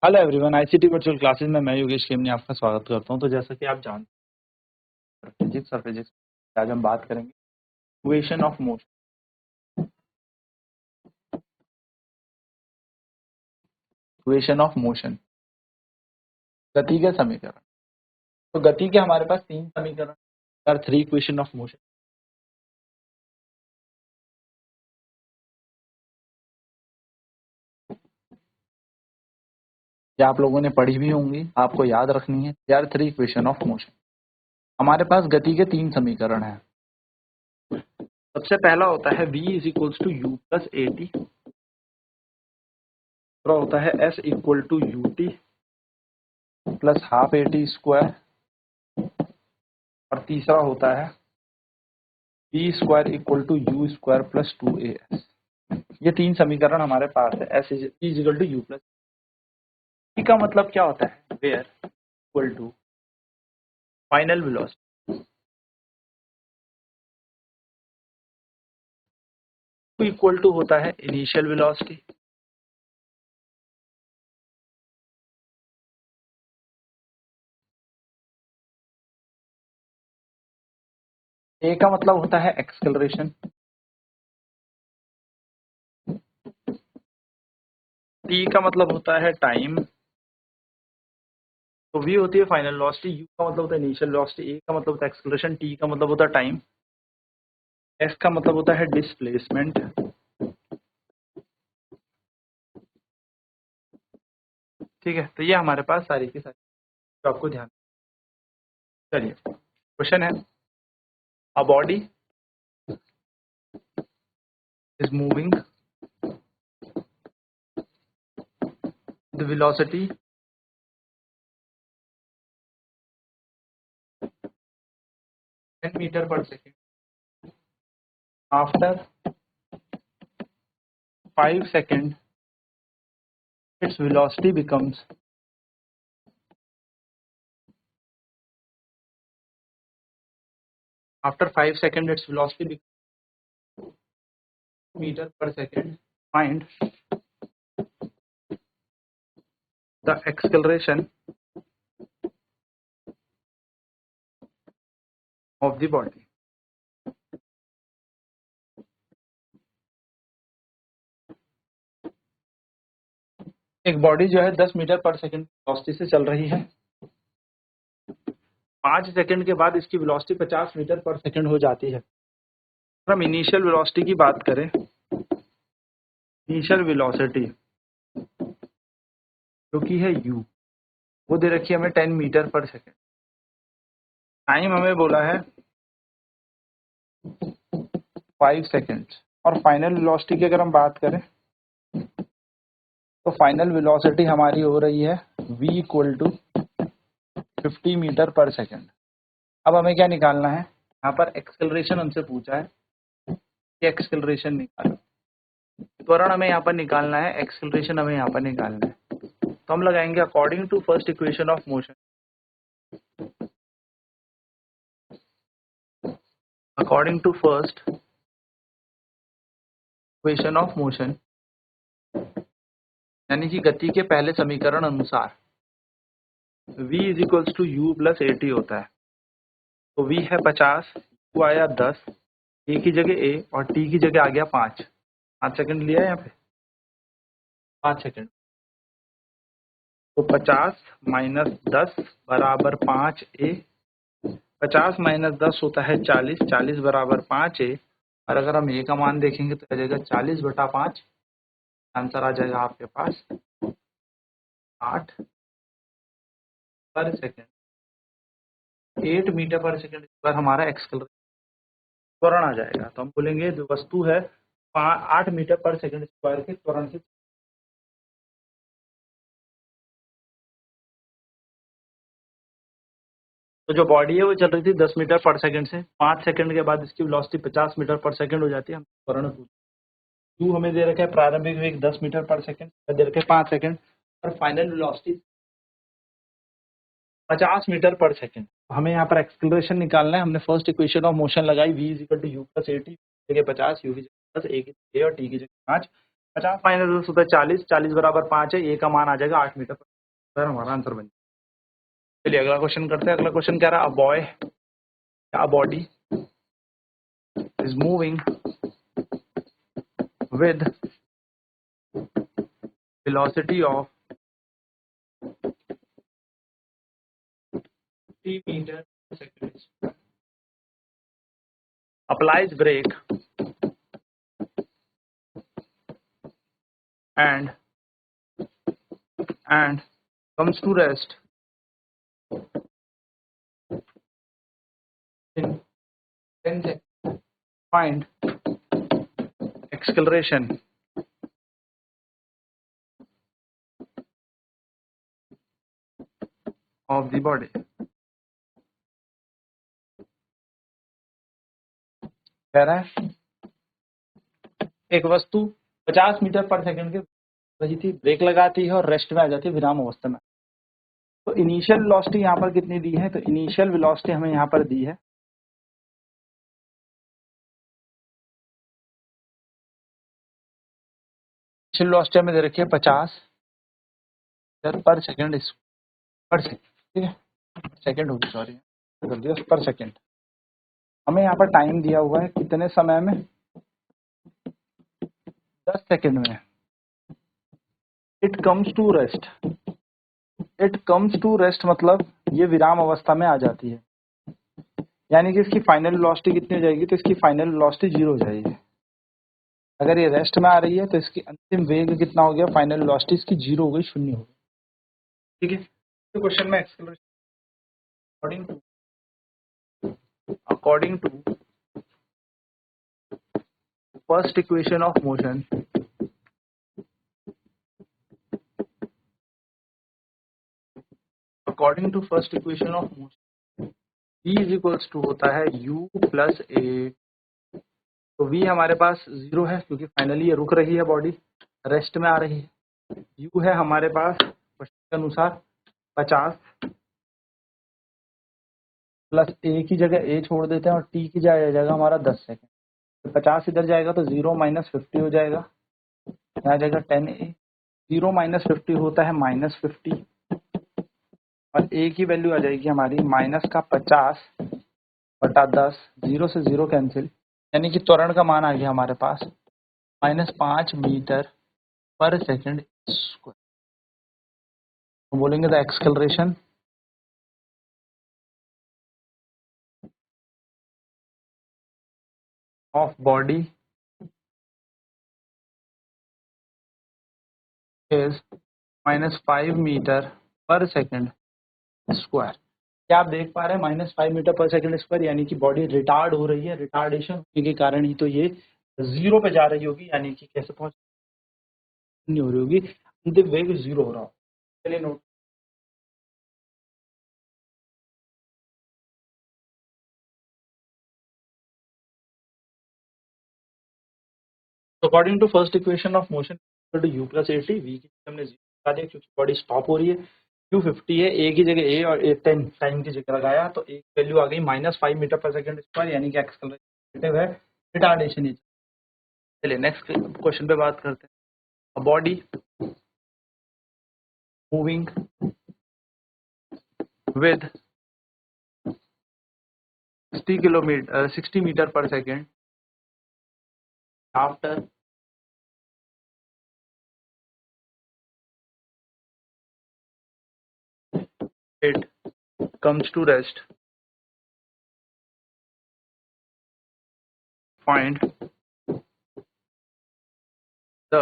Hello everyone, ICT virtual classes में मैं योगेश खेमनी आपका स्वागत करता हूं। तो जैसा कि आप जानते हैं फिजिक्स आज हम बात करेंगे equation of motion. Equation of motion, गति के समीकरण। तो गति के हमारे पास तीन समीकरण और थ्री इक्वेशन ऑफ मोशन। ये आप लोगों ने पढ़ी भी होंगी, आपको याद रखनी है। यार थ्री इक्वेशन ऑफ मोशन, हमारे पास गति के तीन समीकरण हैं। सबसे पहला होता है v is equals to u plus a t, दूसरा होता है s equal to u t plus half a t square, और तीसरा होता है b square equal to u square plus 2as। ये तीन समीकरण हमारे पास है। S is equal to u plus t का मतलब क्या होता है, where equal to final velocity equal to होता है इनिशियल वेलोसिटी। ए का मतलब होता है एक्सेलरेशन, टी का मतलब होता है टाइम, तो वी होती है फाइनल वेलोसिटी, यू का मतलब होता है इनिशियल वेलोसिटी, ए का मतलब होता है एक्सेलरेशन, टी का मतलब होता है टाइम, एस का मतलब होता है डिस्प्लेसमेंट। ठीक है, तो ये हमारे पास सारी की सारी, तो आपको ध्यान। चलिए क्वेश्चन है, a body is moving the velocity 10 meter per second. After 5 seconds, its velocity becomes meter per second. Find the acceleration of the body. एक बॉडी जो है 10 मीटर पर सेकंड वेलोसिटी से चल रही है। 5 सेकंड के बाद इसकी वेलोसिटी 50 मीटर पर सेकंड हो जाती है। हम इनिशियल वेलोसिटी की बात करें, इनिशियल वेलोसिटी जो कि है u, वो दे रखी है हमें 10 मीटर पर सेकंड। टाइम हमें बोला है 5 सेकंड, और फाइनल वेलोसिटी की अगर हम बात करें तो फाइनल वेलोसिटी हमारी हो रही है v equal to 50 metre per second. अब हमें क्या निकालना है, यहाँ पर एक्सेलरेशन हमसे पूछा है कि एक्सेलरेशन निकालो। त्वरण हमें यहाँ पर निकालना है, एक्सेलरेशन हमें यहाँ पर निकालना है। तो हम लगाएंगे according to first equation of motion, according to first equation of motion, यानी कि गति के पहले समीकरण अनुसार v is equals to u plus a t होता है। तो v है 50, u आया 10, a की जगह a और t की जगह आ गया 5 सेकंड लिया है यहाँ पे 5 सेकंड। तो 50 माइनस 10 बराबर 5a, 50 माइनस 10 होता है 40, 40 बराबर 5a, और अगर हम a का मान देखेंगे तो आ जाएगा 40/5, आंसर आ जाएगा आपके पास 8 पर सेकंड, 8 मीटर पर सेकंड पर हमारा एक्सेलरेशन त्वरण आ जाएगा। तो हम बोलेंगे जो वस्तु है 8 मीटर पर सेकंड स्क्वायर के त्वरण से, तो जो बॉडी है वो चल रही थी 10 मीटर पर सेकंड से, 5 सेकंड के बाद इसकी वेलोसिटी 50 मीटर पर सेकंड हो जाती है। हम त्वरण यू हमें दे रखा है प्रारंभिक वेग 10 मीटर पर सेकंड, दे रखे 5 सेकंड, और final velocity 50 metre per second. हमें यहाँ पर एक्सेलरेशन निकालना है। हमने फर्स्ट इक्वेशन ऑफ मोशन लगाई, v is equal to u plus a t, जगह 50, यू की जगह 10, ए की जगह और टी की जगह 5, 50 माइनस 10 होता है 40, 40 बराबर 5 है, ए का मान आ जाएगा 8 मीटर पर। सर हमारा आंसर बन जाए। चलिए अगला क्वेश्चन करते हैं। अगला क्वेश्चन कह रहा है, a boy, a body is moving with velocity of 3 meter per second, applies brake and comes to rest in 10 seconds. Find acceleration of the body. कह रहा है एक वस्तु 50 मीटर पर सेकंड के रही थी, ब्रेक लगाती है और रेस्ट में आ जाती है, विराम अवस्था में। तो इनिशियल वेलोसिटी यहाँ पर कितनी दी है? तो इनिशियल वेलोसिटी हमें यहाँ पर दी है इनिशियल वेलोसिटी हमें दे रखी है 50 पर सेकंड, ठीक है, सेकंड होगी, सॉरी कर दिया, पर सेकंड। हमें यहाँ पर टाइम दिया हुआ है कितने समय में? 10 सेकंड में। It comes to rest, it comes to rest मतलब ये विराम अवस्था में आ जाती है, यानी कि इसकी फाइनल वेलोसिटी कितनी हो जाएगी? तो इसकी फाइनल वेलोसिटी 0 हो जाएगी। अगर ये रेस्ट में आ रही है तो इसकी अंतिम वेग कितना हो गया? फाइनल वेलोसिटी इसकी 0 हो गई, 0 हो गई, ठीक है। तो क्वेश्चन में acceleration according to first equation of motion, according to first equation of motion, v is equals to होता है u प्लस a। तो v हमारे पास 0 है क्योंकि फाइनली ये रुक रही है, बॉडी रेस्ट में आ रही है। u है हमारे पास क्वेश्चन के अनुसार 50 प्लस a की जगह a छोड़ देते हैं और t की जाएगा हमारा 10 सेकेंड। तो 50 इधर जाएगा तो 0 माइनस 50 हो जाएगा, यहाँ जाएगा 10a। 0 माइनस 50 होता है माइनस 50 और a की वैल्यू आ जाएगी हमारी माइनस का 50 बटा 10, 0 से 0 कैंसिल, यानी कि त्वरण का मान आ गया हमारे पास -5 मीटर पर सेकंड स्क्वायर। तो बोलेंगे the acceleration of body is -5 metre per second square. क्या आप देख पा रहे हैं? -5 मीटर पर सेकंड स्क्वायर, यानी कि बॉडी रिटार्ड हो रही है। रिटार्डेशन होने के कारण ही तो ये 0 पे जा रही होगी, यानी कि कैसे पहुंच नहीं हो रही होगी, अंतिम वेग 0 हो रहा हो। चलिए note, according to first equation of motion u plus a t, v की हमने 0 लगा दिया क्योंकि बॉडी स्टॉप हो रही है। u 50 है, a की जगह a और 10 टाइम की जगह लगाया तो एक वैल्यू आ गई -5 मीटर पर सेकंड स्क्वायर, यानी कि एक्सेलरेशन है, रिटार्डेशन ही। चलिए नेक्स्ट क्वेश्चन पे बात करते हैं। Body moving with 60 metre per second after it comes to rest, find the,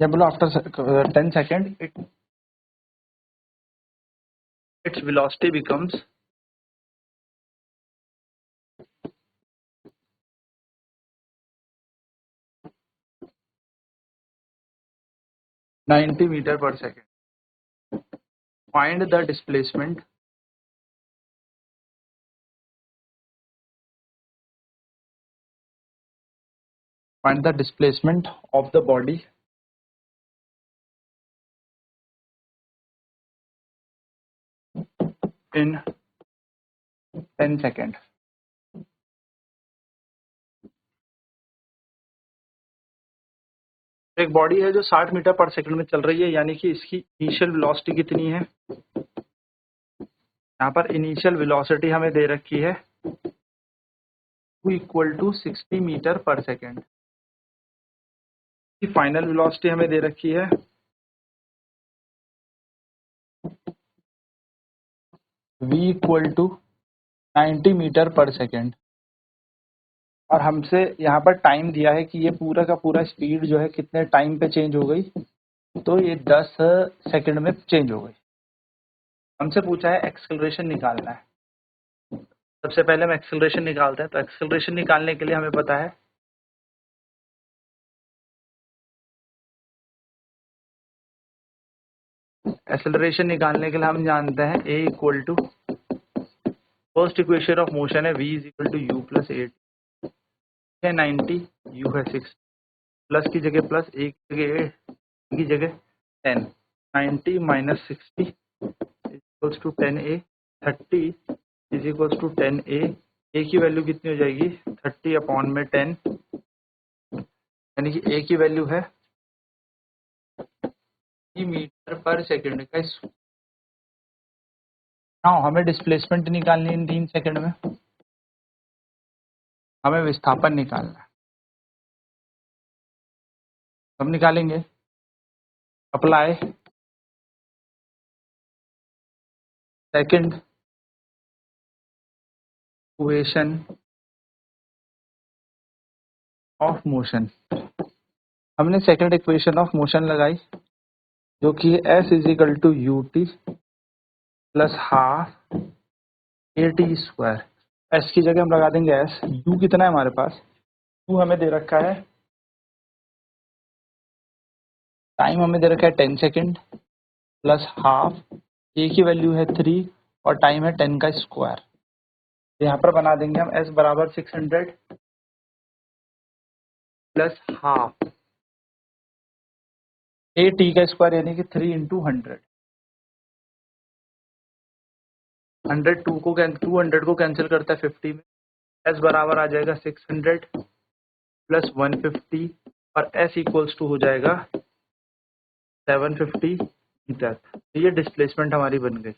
या बोलो after 10 second its velocity becomes 90 meter per second. Find the displacement of the body in 10 seconds. चलिए एक body है जो 60 मीटर पर सेकंड में चल रही है, यानी कि इसकी इनिशियल वेलोसिटी कितनी है। यहाँ पर इनिशियल वेलोसिटी हमें दे रखी है v = 60 metre per second. Final velocity हमें दे रखी है v = 90 मीटर पर सेकंड, और हमसे यहाँ पर टाइम दिया है कि ये पूरा का पूरा स्पीड जो है कितने टाइम पे चेंज हो गई, तो ये 10 सेकंड में चेंज हो गई। हमसे पूछा है एक्सेलरेशन निकालना है। सबसे पहले हम एक्सेलरेशन निकालते हैं। तो एक्सेलरेशन निकालने के लिए हमें पता है एक्सेलरेशन निकालने के लिए हम जानते हैं a = first equation of motion है v = u + 8 है 90, u है 6, प्लस की जगह प्लस, a की जगह a की जगह 10, 90 - 60 = 10a, 30 = 10a। a की वैल्यू कितनी हो जाएगी 30/10, यानी कि a की वैल्यू है मीटर पर सेकंड का। हाँ, हमें डिस्प्लेसमेंट निकालनी है 3 सेकंड में, हमें विस्थापन निकालना है। हम निकालेंगे apply second equation of motion. हमने सेकंड इक्वेशन ऑफ मोशन लगाई जो कि s = ut + ½ at²। s की जगह हम लगा देंगे s। u कितना है हमारे पास, u हमें दे रखा है, टाइम हमें दे रखा है 10 सेकंड + ½ a की वैल्यू है 3 और टाइम है 10 का स्क्वायर। यहाँ पर बना देंगे हम s = 600 + ½ a t का स्क्वायर, यानी कि 3 × 100। 200 को कैंसिल करता है 50 में, s बराबर आ जाएगा 600 + 150 और s = हो जाएगा 750 मीटर। तो ये डिस्प्लेसमेंट हमारी बन गई।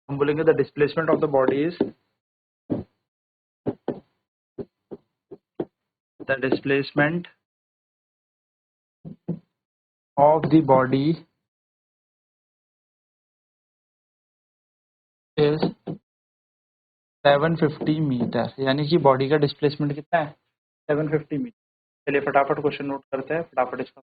हम बोलेंगे the displacement of the body is, the displacement of the body is 750 metre, यानी कि बॉडी का डिस्प्लेसमेंट कितना है 750 मीटर। चलिए फटाफट क्वेश्चन नोट करते हैं, फटाफट इसका।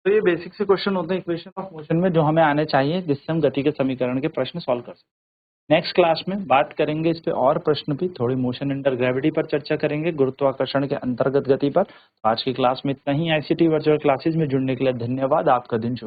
तो ये बेसिक से क्वेश्चन होते हैं इक्वेशन ऑफ मोशन में जो हमें आने चाहिए, जिससे हम गति के समीकरण के प्रश्न सॉल्व कर सकते हैं। नेक्स्ट क्लास में बात करेंगे इस पे और प्रश्न भी, थोड़ी मोशन अंडर ग्रेविटी पर चर्चा करेंगे, गुरुत्वाकर्षण के अंतर्गत गति पर। आज की क्लास में इतना ही। ICT वर्चुअल क्लासेज में जुड़ने के लिए धन्यवाद। आपका दिन शुभ।